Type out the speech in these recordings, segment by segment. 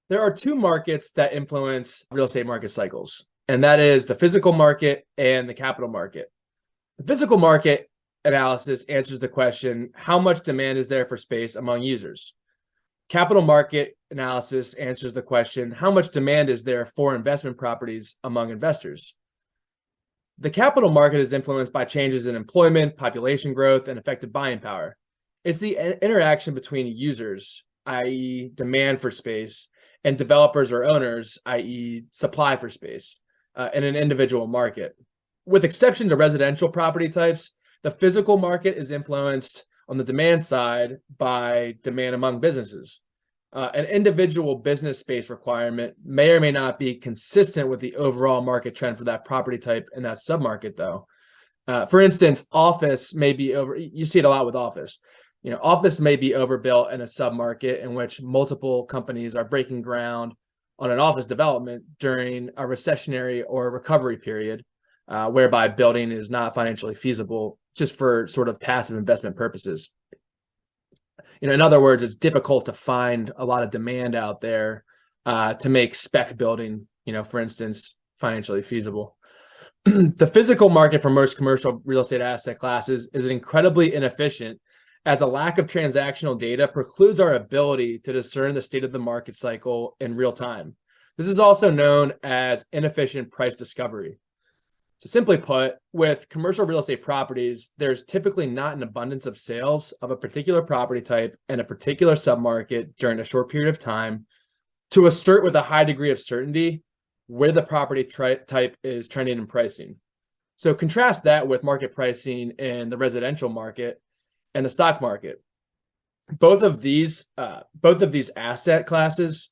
There are two markets that influence real estate market cycles, and that is the physical market and the capital market. The physical market analysis answers the question, how much demand is there for space among users? Capital market analysis answers the question, how much demand is there for investment properties among investors? The capital market is influenced by changes in employment, population growth, and effective buying power. It's the interaction between users, i.e., demand for space, and developers or owners, i.e., supply for space, in an individual market. With exception to residential property types, the physical market is influenced on the demand side by demand among businesses. An individual business space requirement may or may not be consistent with the overall market trend for that property type in that submarket, though. For instance, office may be you see it a lot with office. Office may be overbuilt in a submarket in which multiple companies are breaking ground on an office development during a recessionary or recovery period, whereby building is not financially feasible just for sort of passive investment purposes. In other words, it's difficult to find a lot of demand out there to make spec building, for instance, financially feasible. The physical market for most commercial real estate asset classes is incredibly inefficient, as a lack of transactional data precludes our ability to discern the state of the market cycle in real time. This is also known as inefficient price discovery. So simply put, with commercial real estate properties, there's typically not an abundance of sales of a particular property type in a particular submarket during a short period of time to assert with a high degree of certainty where the property type is trending in pricing. So contrast that with market pricing in the residential market and the stock market. Both of these asset classes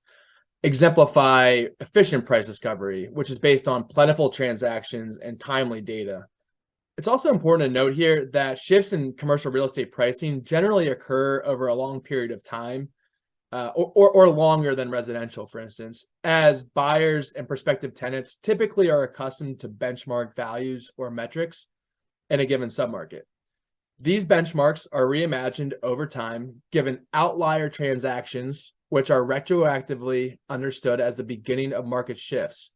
exemplify efficient price discovery, which is based on plentiful transactions and timely data. It's also important to note here that shifts in commercial real estate pricing generally occur over a long period of time, or longer than residential, for instance, as buyers and prospective tenants typically are accustomed to benchmark values or metrics in a given submarket. These benchmarks are reimagined over time, given outlier transactions, which are retroactively understood as the beginning of market shifts.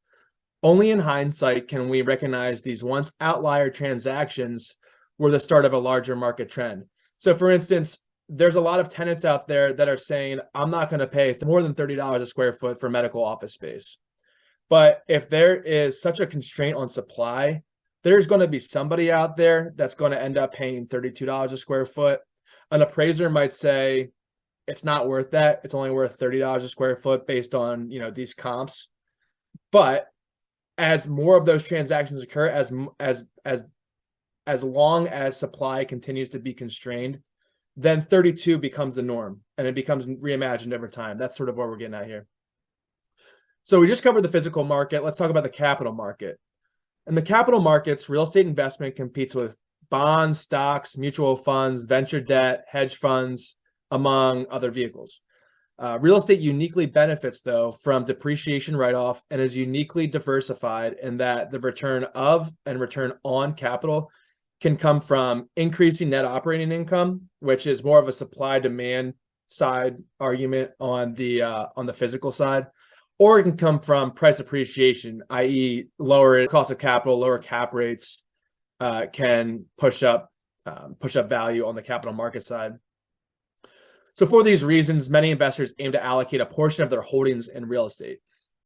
Only in hindsight can we recognize these once outlier transactions were the start of a larger market trend. So for instance, there's a lot of tenants out there that are saying, I'm not going to pay more than $30 a square foot for medical office space. But if there is such a constraint on supply, there's going to be somebody out there that's going to end up paying $32 a square foot. An appraiser might say it's not worth that. It's only worth $30 a square foot based on, these comps. But as more of those transactions occur, as long as supply continues to be constrained, then 32 becomes the norm and it becomes reimagined over time. That's sort of what we're getting at here. So we just covered the physical market. Let's talk about the capital market. In the capital markets, real estate investment competes with bonds, stocks, mutual funds, venture debt, hedge funds, among other vehicles. Real estate uniquely benefits, though, from depreciation write-off and is uniquely diversified in that the return of and return on capital can come from increasing net operating income, which is more of a supply-demand side argument on the physical side, or it can come from price appreciation, i.e. lower cost of capital, lower cap rates can push up value on the capital market side. So for these reasons, many investors aim to allocate a portion of their holdings in real estate.